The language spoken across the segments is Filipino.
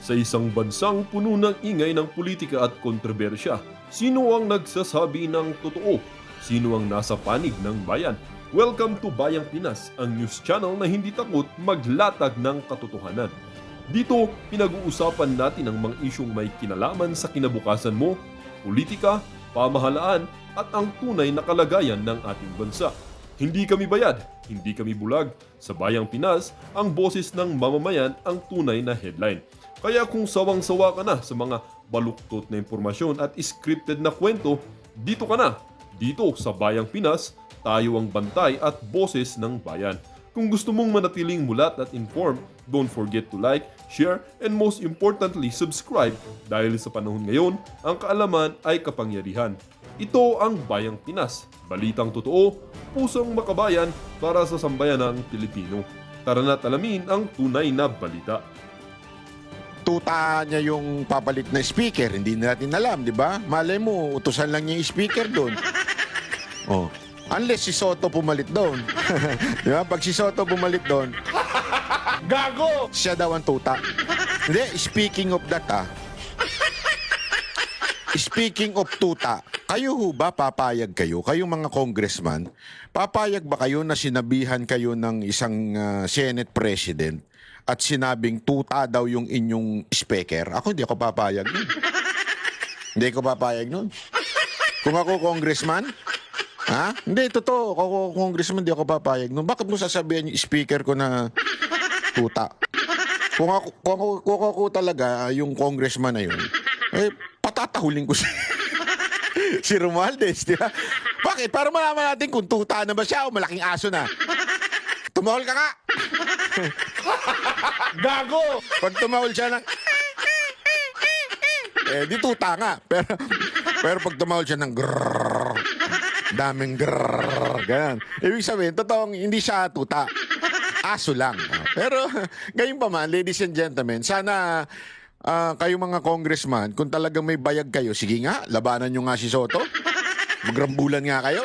Sa isang bansang puno ng ingay ng politika at kontrobersya, sino ang nagsasabi ng totoo? Sino ang nasa panig ng bayan? Welcome to Bayang Pinas, ang news channel na hindi takot maglatag ng katotohanan. Dito, pinag-uusapan natin ang mga isyong may kinalaman sa kinabukasan mo, politika, pamahalaan at ang tunay na kalagayan ng ating bansa. Hindi kami bayad, hindi kami bulag. Sa Bayang Pinas, ang boses ng mamamayan ang tunay na headline. Kaya kung sawang-sawa ka na sa mga baluktot na impormasyon at scripted na kwento, dito ka na. Dito sa Bayang Pinas, tayo ang bantay at boses ng bayan. Kung gusto mong manatiling mulat at informed, don't forget to like, share, and most importantly, subscribe dahil sa panahon ngayon, ang kaalaman ay kapangyarihan. Ito ang Bayang Pinas, balitang totoo, pusong makabayan para sa sambayanang Pilipino. Tara na't alamin ang tunay na balita. Tuta niya yung papalit na speaker, hindi natin alam, di ba? Malay mo, utusan lang niya yung speaker doon. Oh. Unless si Soto pumalit doon. Di ba? Pag si Soto pumalit doon, gago! Siya daw ang tuta. Hindi, speaking of that speaking of tuta, kayo ho ba papayag kayo? Kayong mga congressman, papayag ba kayo na sinabihan kayo ng isang Senate President at sinabing tuta daw yung inyong speaker? Ako hindi ako papayag nun. Hindi ako papayag nun. Kung ako congressman, ha? Hindi, totoo. Ako congressman, hindi ako papayag nun. Bakit mo sasabihin yung speaker ko na tuta? Kung ako talaga, yung congressman na yun, eh, patatahulin ko si Romualdez, di ba? Bakit? Para malaman natin kung tuta na ba siya o malaking aso na. Tumahol ka nga! Gago! Pag tumahol siya ng... di tuta nga. Pero pag tumahol siya ng grrrr, daming grrrr, ganyan. Ibig sabihin, totoong hindi siya tuta. Aso lang. Pero, gayon pa man, ladies and gentlemen, sana kayo mga congressman, kung talagang may bayag kayo, sige nga, labanan nyo nga si Soto. Magrambulan nga kayo.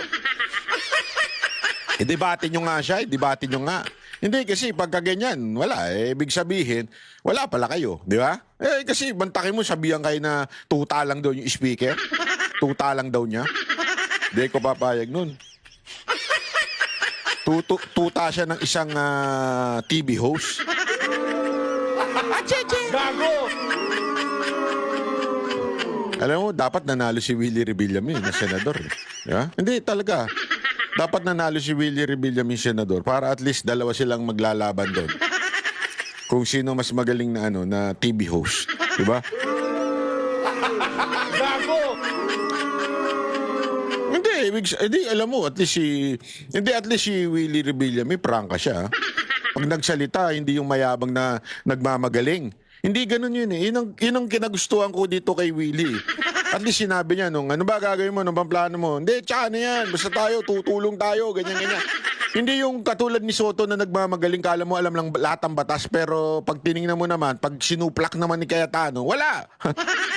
Debate nyo nga siya, debate nyo nga. Hindi kasi pagka ganyan, wala. Ibig sabihin, wala pala kayo, di ba? Kasi bantakin mo, sabihan kayo na tuta lang daw yung speaker. Tuta lang daw niya. Hindi ko papayag nun. Tuta siya ng isang TV host. Gago! Alam mo, dapat nanalo si Willie Revillame na senador. Di ba? Hindi, talaga. Dapat nanalo si Willie Revillame senador para at least dalawa silang maglalaban doon. Kung sino mas magaling na na TV host, 'di ba? Gago. Hindi alam mo at least si Willie Revillame prangka siya. Pag nagsalita, hindi yung mayabang na nagmamagaling. Hindi ganun yun eh. Yun ang kinagustuhan ko dito kay Willie. At least sinabi niya nung, ano ba gagawin mo, anong plano mo? Hindi, tsaka na yan. Basta tayo, tutulong tayo, ganyan. Hindi yung katulad ni Soto na nagmamagaling, kala mo alam lang lahat ng batas, pero pag tinignan mo naman, pag sinuplak naman ni Cayetano, wala.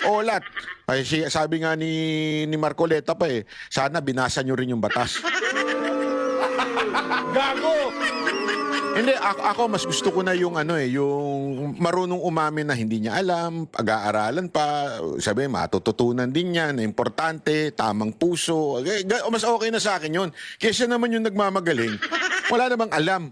Olat. Ay, sabi nga ni Marcoleta pa sana binasa nyo rin yung batas. Gago! Hindi, ako mas gusto ko na yung yung marunong umamin na hindi niya alam, pag-aaralan pa, sabi, matututunan din niya na importante, tamang puso. Mas okay na sa akin yun. Kesa naman yung nagmamagaling, wala namang alam.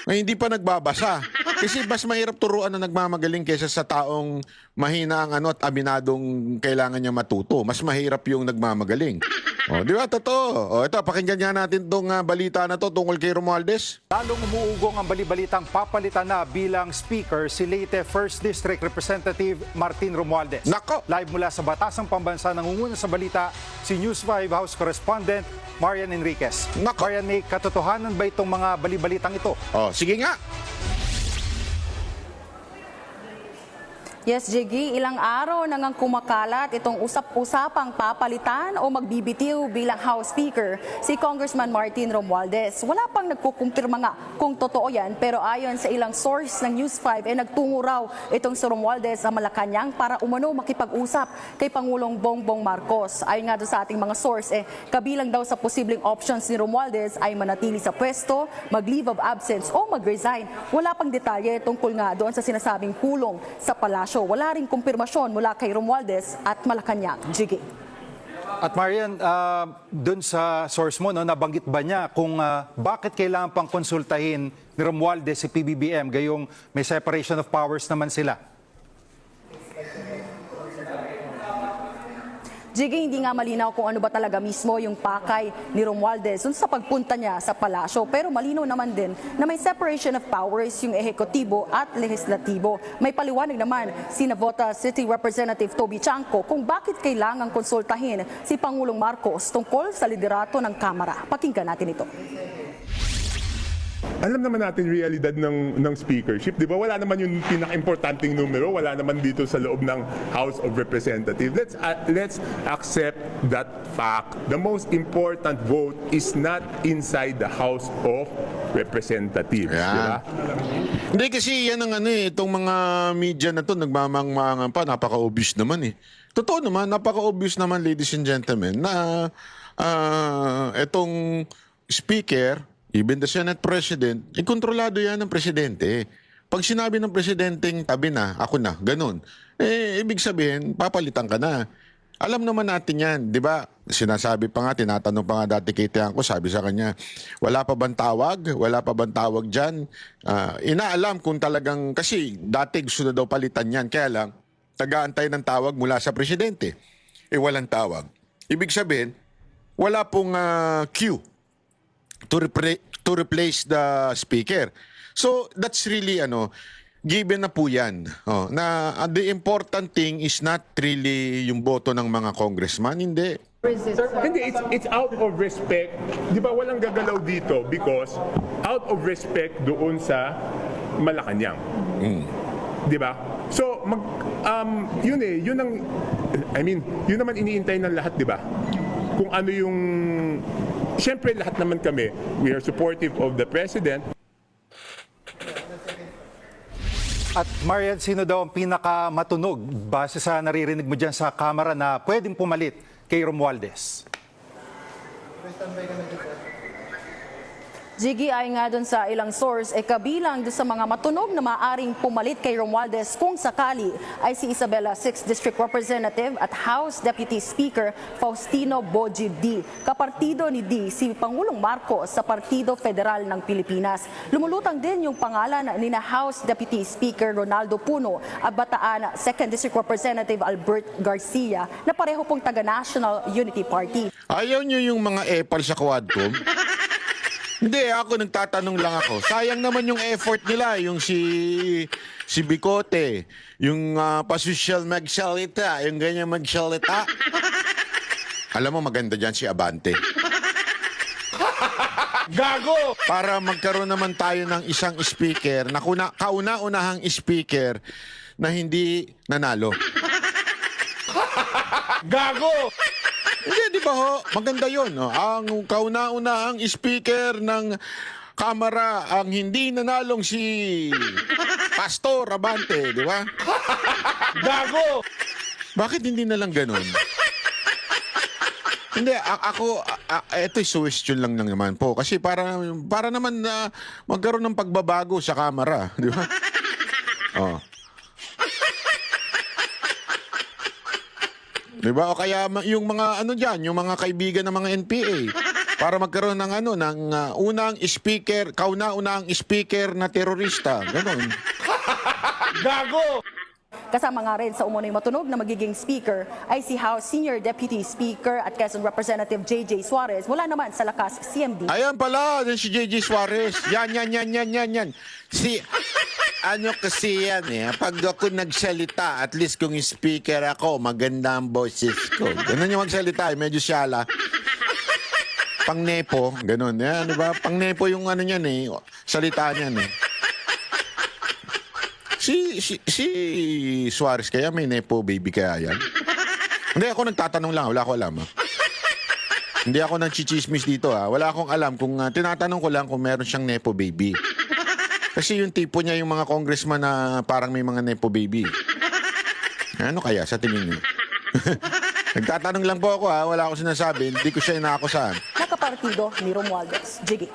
Ay, hindi pa nagbabasa. Kasi mas mahirap turuan na nagmamagaling kesa sa taong mahina ang at aminadong kailangan niya matuto. Mas mahirap yung nagmamagaling. Di ba? Totoo. Ito, pakinggan nga natin itong balita na to tungkol kay Romualdez. Lalong umuugong ang balibalitang papalitan na bilang speaker si Leyte 1st District Representative Martin Romualdez. Nako! Live mula sa Batasang Pambansa, nangunguna sa balita si News 5 House Correspondent Marian Enriquez. Nako! Marian, may katotohanan ba itong mga balibalitang ito? Sige nga. Yes, Jiggy, ilang araw nang kumakalat itong usap-usapang papalitan o magbibitiw bilang House Speaker si Congressman Martin Romualdez. Wala pang nagkukumpirma nga kung totoo yan, pero ayon sa ilang source ng News 5, nagtungo raw itong si Romualdez sa Malacanang para umano makipag-usap kay Pangulong Bongbong Marcos. Ayon nga doon sa ating mga source, kabilang daw sa posibleng options ni Romualdez ay manatili sa pwesto, mag-leave of absence o mag-resign. Wala pang detalye tungkol nga doon sa sinasabing pulong sa palasyo. Wala ring kumpirmasyon mula kay Romualdez at Malacanang. Jiggy. At Marian, dun sa source mo, no, nabanggit ba niya kung bakit kailangan pang konsultahin ni Romualdez si PBBM gayong may separation of powers naman sila? Jiggy, hindi nga malinaw kung ano ba talaga mismo yung pakay ni Romualdez sa pagpunta niya sa palasyo. Pero malinaw naman din na may separation of powers yung ehekutibo at lehislatibo. May paliwanag naman si Navota City Representative Toby Chanco kung bakit kailangang konsultahin si Pangulong Marcos tungkol sa liderato ng Kamara. Pakinggan natin ito. Alam naman natin realidad ng speakership, di ba? Wala naman yung pinaka-importanting numero, wala naman dito sa loob ng House of Representatives. Let's accept that fact. The most important vote is not inside the House of Representatives, di ba? Hindi kasi yan ang itong mga media na to nagmamangmangan pa, napaka-obvious naman Totoo naman, napaka-obvious naman, ladies and gentlemen, na itong speaker, even the Senate President, kontrolado yan ng Presidente. Pag sinabi ng Presidenteng tabi na, ako na, ganun, ibig sabihin, papalitan ka na. Alam naman natin yan, di ba? Sinasabi pa nga, tinatanong pa nga dati kay Tiangco, sabi sa kanya, wala pa bang tawag? Wala pa bang tawag dyan? Inaalam kung talagang, kasi dati gusto na daw palitan yan, kaya lang, taga-antay ng tawag mula sa Presidente. Walang tawag. Ibig sabihin, wala pong queue to replace the speaker. So that's really given na po yan. Na the important thing is not really yung boto ng mga congressman, hindi. Hindi, it's out of respect. Di ba walang gagalaw dito because out of respect doon sa Malacanang. Di ba? So, yun naman iniintay ng lahat, di ba? Kung ano yung, siyempre lahat naman kami, we are supportive of the President. At Marian, sino daw ang pinakamatunog base sa naririnig mo dyan sa Kamara na pwedeng pumalit kay Romualdez? Jiggy, ay nga dun sa ilang source, kabilang dun sa mga matunog na maaring pumalit kay Romualdez kung sakali ay si Isabela 6th District Representative at House Deputy Speaker Faustino Boji D. Kapartido ni D si Pangulong Marcos sa Partido Federal ng Pilipinas. Lumulutang din yung pangalan ni na House Deputy Speaker Ronaldo Puno at Bataan 2nd District Representative Albert Garcia na pareho pong taga-National Unity Party. Ayaw nyo yung mga epal sa Quadcom? Hindi, ako nagtatanong lang ako. Sayang naman yung effort nila, yung si Bicote, yung pa-social magsalita, yung ganyan magsalita. Alam mo, maganda dyan si Abante. Gago! Para magkaroon naman tayo ng isang speaker, na kauna-unahang speaker na hindi nanalo. Gago! Hindi, di ba ho? Maganda yun. No? Ang kauna-unahang speaker ng Kamara ang hindi nanalong si Pastor Abante, di ba? Gago! Bakit hindi na lang ganun? Hindi, ito suggestion lang naman po. Kasi para naman na magkaroon ng pagbabago sa Kamara, di ba? Oh. Diba? O kaya yung mga yung mga kaibigan ng mga NPA para magkaroon ng unang speaker, kauna-unahang speaker na terorista. Ganon. Gago! Kasama nga rin sa umunoy matunog na magiging speaker ay si House Senior Deputy Speaker at Quezon Representative J.J. Suarez. Wala naman sa lakas CMD. Ayan pala, si J.J. Suarez. Yan. Kasi yan pag ako nagsalita, at least kung speaker ako, maganda ang boses ko. Ganun yung magsalita, medyo siyala. Pang-nepo, ganun. Di ba? Pang-nepo yung salita niyan Si Suarez kaya may nepo baby kaya yan? Hindi, ako nagtatanong lang, wala ko alam. Hindi ako nang chichismis dito Wala akong alam kung tinatanong ko lang kung meron siyang nepo baby. Kasi yung tipo niya yung mga congressman na parang may mga nepo baby. Ano kaya sa tingin niyo? Nagtatanong lang po ako wala akong sinasabi, hindi ko siya inaakusahan. Nakapartido ni Romualdez. Jiggy.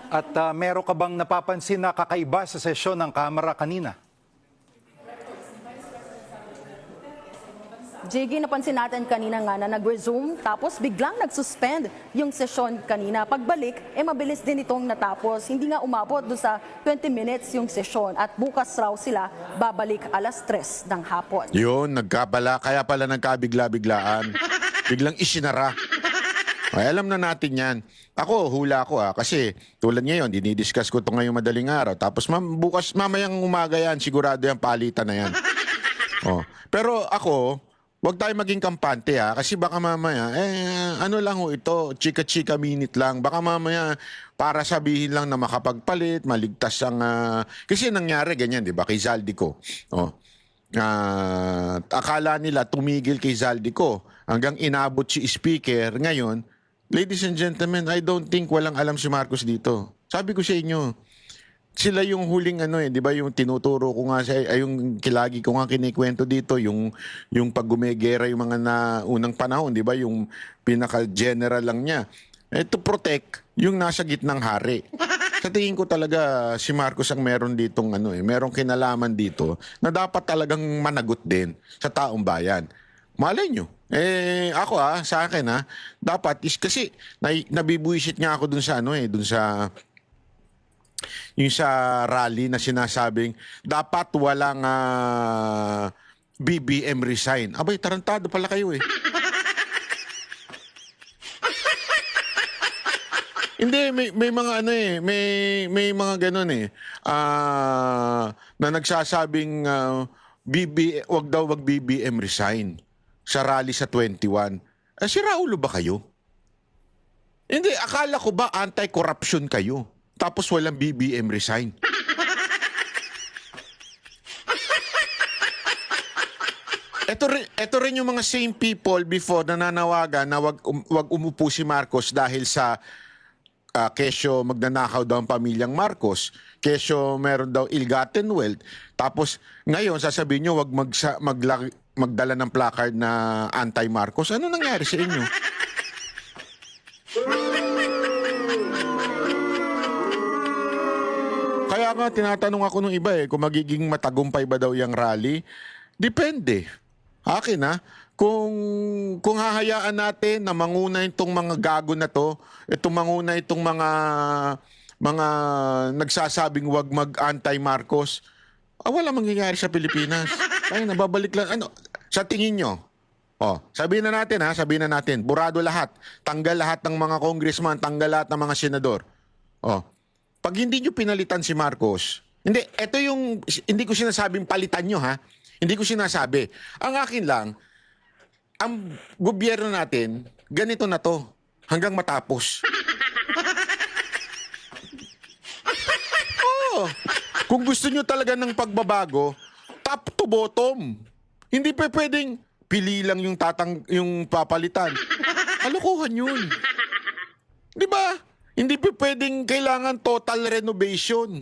At meron ka bang napapansin na kakaiba sa sesyon ng Kamara kanina? Jiggy, napansin natin kanina nga na nag-resume tapos biglang nag-suspend yung sesyon kanina. Pagbalik, mabilis din itong natapos. Hindi nga umabot doon sa 20 minutes yung sesyon at bukas raw sila babalik 3:00 ng hapon. Yun, nagkabala, kaya pala nagkabigla-biglaan. Biglang isinara. Ay, alam na natin yan. Ako, hula ko kasi tulad ngayon, dinidiscuss ko ito ngayong madaling araw. Tapos bukas, mamayang umaga yan, sigurado yung palitan na yan. Pero ako, huwag tayo maging kampante kasi baka mamaya, ano lang ito, chika-chika minute lang. Baka mamaya, para sabihin lang na makapagpalit, maligtas ang... kasi nangyari ganyan, di ba, kay Zaldico. Akala nila tumigil kay Zaldico hanggang inabot si speaker. Ngayon, ladies and gentlemen, I don't think walang alam si Marcos dito. Sabi ko sa inyo, sila yung huling di ba yung tinuturo ko nga yung kilagi ko nga kinikwento dito, yung pag-gumegera yung mga unang panahon, di ba yung pinaka-general lang niya. To protect yung nasa gitnang hari. Sa tingin ko talaga si Marcos ang meron ditong merong kinalaman dito na dapat talagang managot din sa taong bayan. Malay nyo. Ako sa akin dapat kasi nabibuisit nga ako dun sa dun sa yung sa rally na sinasabing dapat walang BBM resign. Abay, tarantado pala kayo Hindi, may mga may mga ganun na nagsasabing wag BBM resign sa rally sa 21. Sira ulo ba kayo? Hindi, akala ko ba anti-corruption kayo? Tapos walang BBM resign. Ito rin yung mga same people before na nanawagan na wag umupo si Marcos dahil sa kesyo magnanakaw daw ang pamilyang Marcos, kesyo meron daw ill-gotten wealth. Tapos ngayon sasabihin nyo wag magdala ng placard na anti-Marcos. Ano nangyari sa inyo? Kaya nga tinatanong ako nung iba kung magiging matagumpay ba daw yung rally. Depende. Akin kung hahayaan natin na manguna itong mga gago na to, manguna itong mga nagsasabing wag mag-anti-Marcos, wala mangyayari sa Pilipinas. Ay, nababalik lang. Sa tingin nyo? Sabihin na natin, burado lahat. Tanggal lahat ng mga congressman, tanggal lahat ng mga senador. Pag hindi nyo pinalitan si Marcos, hindi ko sinasabing palitan nyo Hindi ko sinasabi. Ang akin lang, ang gobyerno natin, ganito na to, hanggang matapos. Kung gusto nyo talaga ng pagbabago, top to bottom. Hindi pa pwedeng pili lang yung papalitan. Kalokohan yun. Di ba? Hindi pa pwedeng kailangan total renovation.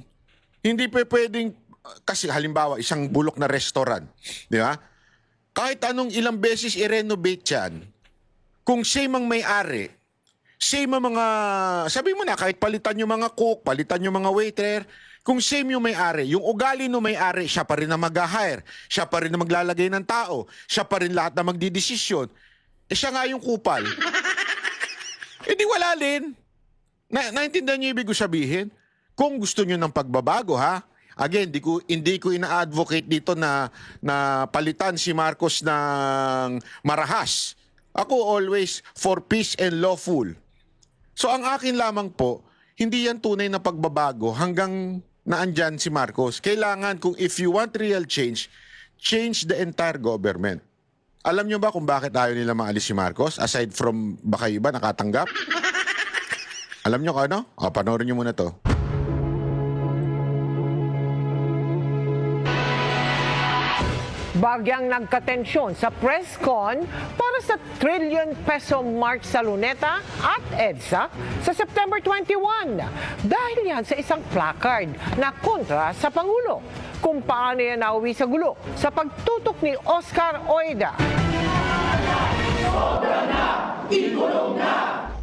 Hindi pa pwedeng, kasi halimbawa, isang bulok na restaurant. Di ba? Kahit anong ilang beses i-renovate yan, kung same ang may-ari, same ang mga, sabi mo na, kahit palitan yung mga cook, palitan yung mga waiter, kung same yung may-ari, yung ugali no may-ari, siya pa rin na mag-hire, siya pa rin na maglalagay ng tao, siya pa rin lahat na magdidesisyon, siya nga yung kupal. Di wala din. Naintindihan niyo ibig ko sabihin? Kung gusto niyo ng pagbabago, again, hindi ko ina-advocate dito na palitan si Marcos ng marahas. Ako always for peace and lawful. So ang akin lamang po, hindi yan tunay na pagbabago hanggang naandyan si Marcos. Kailangan if you want real change the entire government. Alam nyo ba kung bakit ayaw nila maalis si Marcos? Aside from baka iba nakatanggap? Alam nyo kung panoorin nyo muna to. bagyang nagkatensyon sa press con para sa trillion peso march sa Luneta at EDSA sa September 21. Dahil yan sa isang placard na kontra sa Pangulo. Kung paano yan nauwi sa gulo sa pagtutok ni Oscar Oida.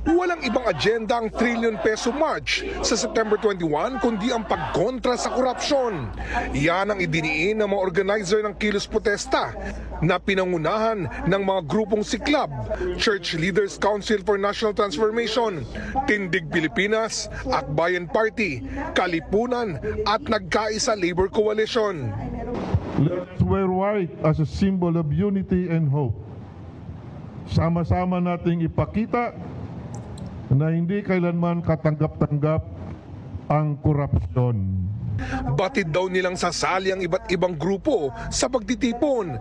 Walang ibang agenda ang trillion peso march sa September 21 kundi ang pagkontra sa korupsyon. Yan ang idiniin ng mga organizer ng kilos protesta na pinangunahan ng mga grupong siklab, Church Leaders Council for National Transformation, Tindig Pilipinas, Akbayan Party, Kalipunan at Nagkaisa Labor Coalition. Let's wear white as a symbol of unity and hope. Sama-sama nating ipakita na hindi kailanman katanggap-tanggap ang korupsyon. Batid daw nilang sasali ang iba't ibang grupo sa pagtitipon.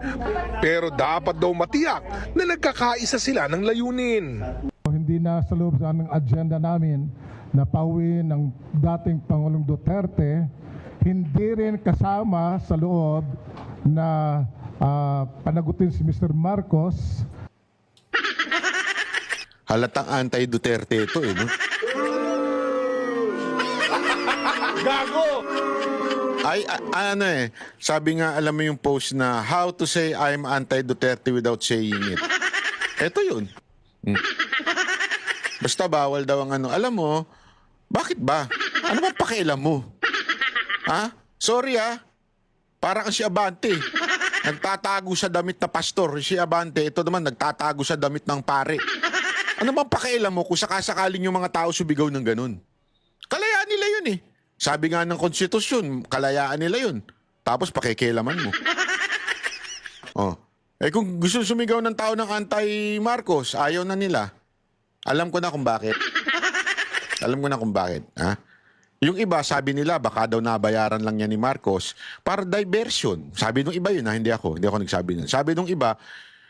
Pero dapat daw matiyak na nagkakaisa sila ng layunin. Hindi na sa loob ng agenda namin na pauwiin ng dating Pangulong Duterte, hindi rin kasama sa loob na panagutin si Mr. Marcos. Halatang anti-Duterte ito no? Gago! Sabi nga, alam mo yung post na how to say I'm anti-Duterte without saying it. Ito yun. Basta bawal daw ang Alam mo, bakit ba? Ano ba pakialam mo? Ha? Sorry parang si Abante. Nagtatago sa damit na pastor. Si Abante, ito naman nagtatago sa damit ng pare. Ano bang pakialam mo kung sakasakaling yung mga tao subigaw ng ganun? Kalayaan nila yun Sabi nga ng konstitusyon, kalayaan nila yun. Tapos pakikialaman mo. Kung gusto sumigaw ng tao ng anti-Marcos, ayaw na nila. Alam ko na kung bakit. Yung iba, sabi nila, baka daw nabayaran lang niya ni Marcos para diversion. Sabi nung iba yun, hindi ako nagsabi nun. Sabi nung iba,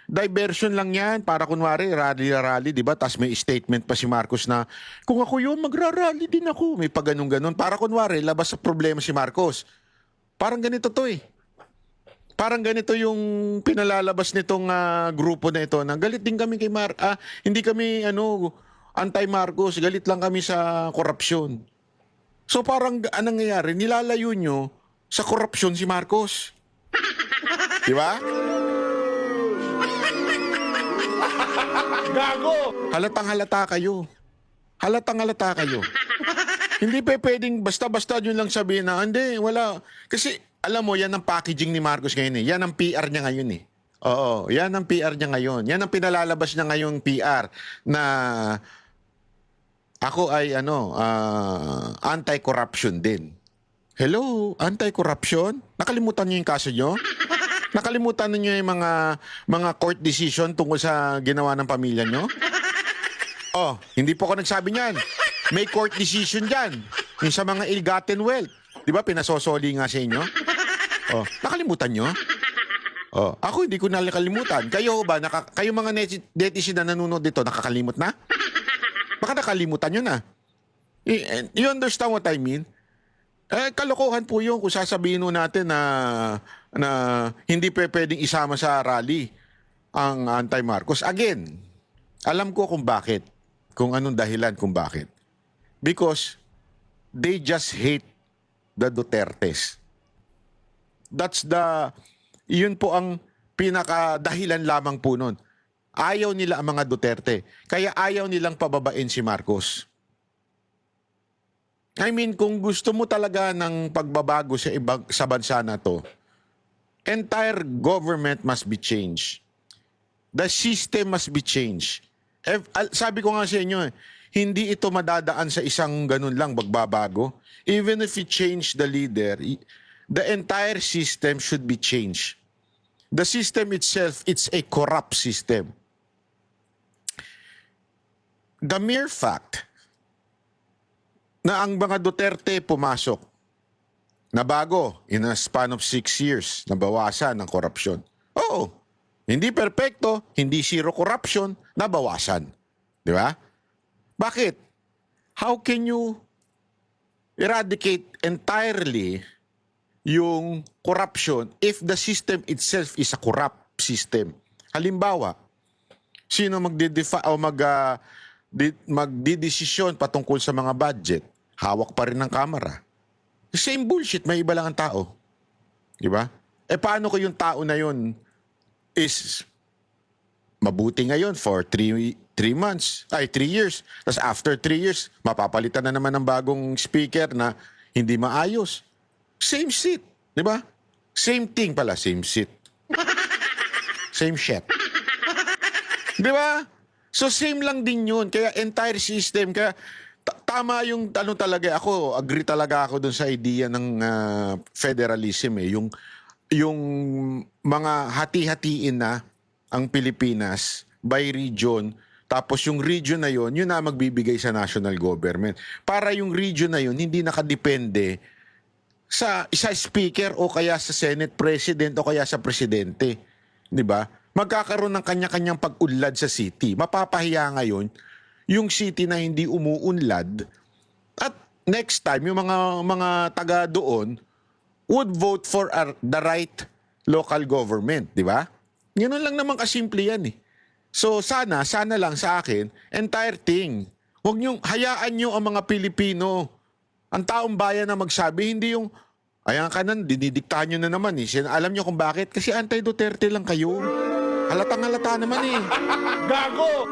diversion lang yan para kunwari rally, di ba? Tapos may statement pa si Marcos na kung ako yun, magra-rally din ako. May pag-ganun. Para kunwari, labas sa problema si Marcos. Parang ganito to Parang ganito yung pinalalabas nitong grupo na ito na galit din kami kay hindi kami anti-Marcos, galit lang kami sa korupsyon. So parang anong nangyayari? Nilalayo nyo sa korupsyon si Marcos. Di ba? Gago! Halatang-halata kayo. Hindi pwedeng basta-basta yun lang sabihin na, hindi, wala. Kasi, alam mo, yan ang packaging ni Marcos ngayon Yan ang PR niya ngayon Oo, yan ang PR niya ngayon. Yan ang pinalalabas niya ngayon PR na ako ay anti-corruption din. Hello, anti-corruption? Nakalimutan niyo yung kaso niyo? Nakalimutan niyo yung mga court decision tungkol sa ginawa ng pamilya niyo? Hindi po ako nagsabi niyan. May court decision diyan. Yung sa mga ill-gotten wealth. 'Di ba pinasosoli nga sa inyo? Nakalimutan niyo? Ako hindi ko nakalimutan. Kayo ba kayo mga netizen na nanonood dito nakakalimot na? Baka nakalimutan niyo na. You understand what I mean? Kalokohan po yun kung sasabihin natin na hindi pwedeng isama sa rally ang anti-Marcos. Again, alam ko kung bakit. Kung anong dahilan kung bakit. Because they just hate the Dutertes. Yun po ang pinakadahilan lamang po nun. Ayaw nila ang mga Duterte. Kaya ayaw nilang pababain si Marcos. I mean, kung gusto mo talaga ng pagbabago sa bansa na to, entire government must be changed. The system must be changed. Sabi ko nga sa inyo, hindi ito madadaan sa isang ganun lang magbabago. Even if you change the leader, the entire system should be changed. The system itself, it's a corrupt system. The mere fact na ang mga Duterte pumasok, na bago, in a span of 6 years, nabawasan ang korupsyon. Oo, hindi perpekto, hindi zero corruption, nabawasan. Di ba? Bakit? How can you eradicate entirely yung corruption if the system itself is a corrupt system. Halimbawa, sino magdidesisyon patungkol sa mga budget? Hawak pa rin ng kamera. Same bullshit, may iba lang ang tao. Di ba? Paano ko yung tao na yun is mabuti ngayon for 3 years. Tapos after 3 years, mapapalitan na naman ng bagong speaker na hindi maayos. Same seat, di ba? Same thing pala, same seat. Same shit. Di ba? So same lang din yun. Kaya entire system, kaya tama yung talaga ako, agree talaga ako dun sa idea ng federalism yung mga hati-hatiin na ang Pilipinas by region, tapos yung region na yun na magbibigay sa national government. Para yung region na yun hindi nakadepende sa isa speaker o kaya sa Senate President o kaya sa presidente. Di ba? Magkakaroon ng kanya-kanyang pag-unlad sa city. Mapapahiya ngayon yung city na hindi umuunlad at next time yung mga taga doon would vote for the right local government. Di ba? Ganun lang naman kasimple yan eh. So sana lang sa akin, entire thing. Huwag niyong, hayaan niyo ang mga Pilipino, ang taong bayan na magsabi, hindi yung, ayan ka nan, dinidiktahan niyo na naman eh. Alam niyo kung bakit? Kasi anti-Duterte lang kayo. Halatang-halata naman eh. Gago!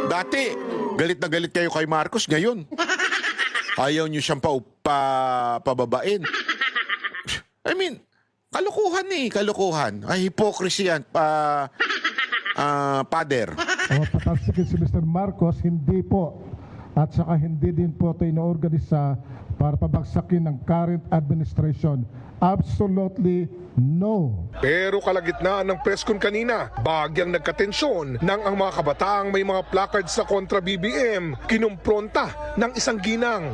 Dati, galit na galit kayo kay Marcos, ngayon. Ayaw niyo siyang pababain. I mean, kalukuhan eh, kalukuhan. Ay, hypocrisy yan, pader. Patasikin si Mr. Marcos, hindi po. At saka hindi din po ito inoorganisa para pabagsakin ng current administration. Absolutely no. Pero kalagitnaan ng press con kanina, bagyang nagkatensyon nang ang mga kabataang may mga placards sa kontra BBM kinumpronta ng isang ginang.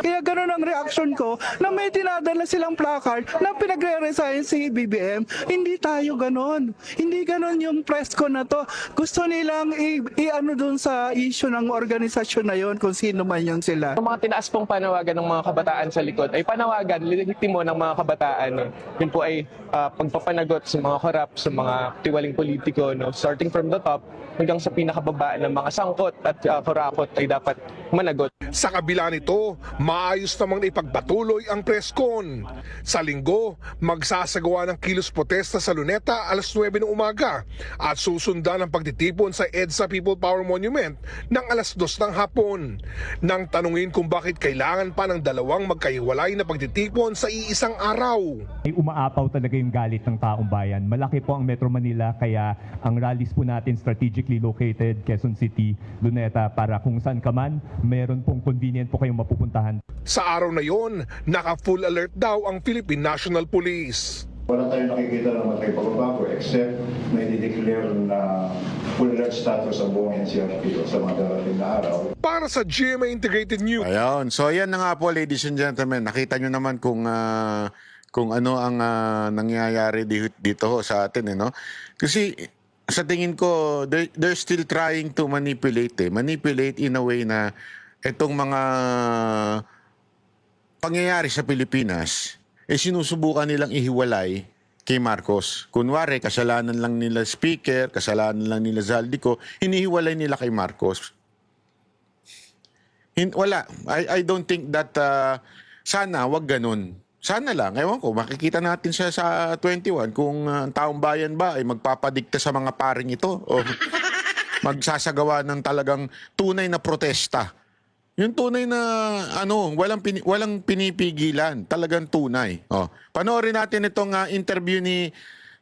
Kaya gano'n ang reaction ko na may dinadala silang placard na pinagre-resign si BBM. Hindi tayo gano'n. Hindi gano'n yung press ko na to. Gusto nilang i-ano dun sa issue ng organisasyon na yon kung sino man yun sila. Ang mga tinaas pong panawagan ng mga kabataan sa likod ay panawagan, legitimo ng mga kabataan. No? Yun po ay pagpapanagot sa mga korap, sa mga tiwaling politiko, no? Starting from the top hanggang sa pinakababa ng mga sangkot at kurakot ay dapat managot. Sa kabila nito, maayos namang ipagpatuloy ang press con. Sa linggo, magsasagawa ng kilos protesta sa Luneta alas 9 ng umaga at susundan ang pagtitipon sa EDSA People Power Monument ng alas 2 ng hapon. Nang tanungin kung bakit kailangan pa ng dalawang magkahiwalay na pagtitipon sa iisang araw. Ay umaapaw talaga yung galit ng taong bayan. Malaki po ang Metro Manila kaya ang rallies po natin strategically located, Quezon City, Luneta, para kung saan ka man, meron pong convenient po kayong mapupuntahan. Sa araw na yon, naka-full alert daw ang Philippine National Police. Wala tayong nakikita na matay pagbabago except may di-declare na full alert status ang buong NCRPO sa mga darating na araw. Para sa GMA Integrated News. Ayun. So ayan na nga po, ladies and gentlemen. Nakita nyo naman kung ano ang nangyayari dito sa atin. No? Kasi sa tingin ko, they're still trying to manipulate. Manipulate in a way na itong mga pangyayari sa Pilipinas, sinusubukan nilang ihiwalay kay Marcos. Kunwari, kasalanan lang nila speaker, kasalanan lang nila Zaldico, hinihiwalay nila kay Marcos. Wala. I don't think that sana wag ganun. Sana lang. Ewan ko, makikita natin siya sa 21 kung ang taong bayan ba ay magpapadikta sa mga paring ito o magsasagawa ng talagang tunay na protesta. Yung tunay na walang pinipigilan, talagang tunay. Panoorin natin itong interview ni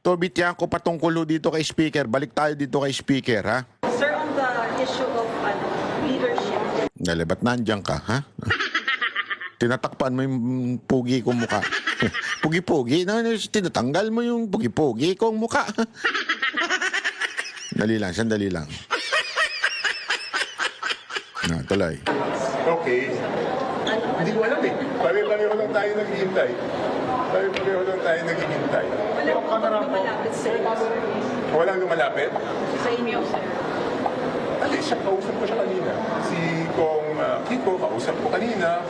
Toby Tiangco patungkol dito kay speaker. Balik tayo dito kay speaker, ha? Sir, on the issue of leadership. Dali, ba't nandiyan ka, ha? Tinatakpan mo yung pugi kong muka. Pugi-pugi? Tinatanggal mo yung pugi-pugi kong muka. Sandali lang. Tuloy. Okay. Hindi ko alam eh. Pare-pareho lang tayo naghihintay. Walang lumalapit sa inyo, sir. Walang lumalapit? Sa inyo, sir. Siya, kausap ko siya kanina. Si Kong Kiko, kausap ko kanina.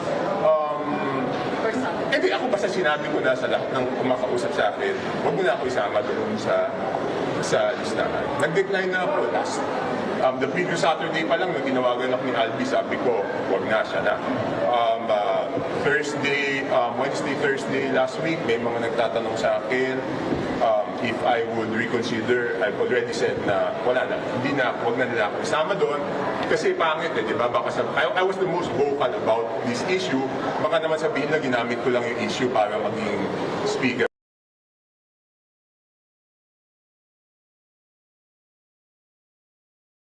Hindi, ako basta sinabi ko na sa lahat ng kumakausap sa akin, huwag mo na ako isama doon sa listahan. Nag-decline na ako the previous Saturday pa lang, nung tinawagan ako ni Albi, sabi ko, huwag na, siya na. Wednesday, Thursday last week, may mga nagtatanong sa akin if I would reconsider. I've already said na wala na, hindi na, huwag na nila ako isama doon. Kasi pangit di ba? Baka I was the most vocal about this issue. Baka naman sabihin na ginamit ko lang yung issue para maging speaker.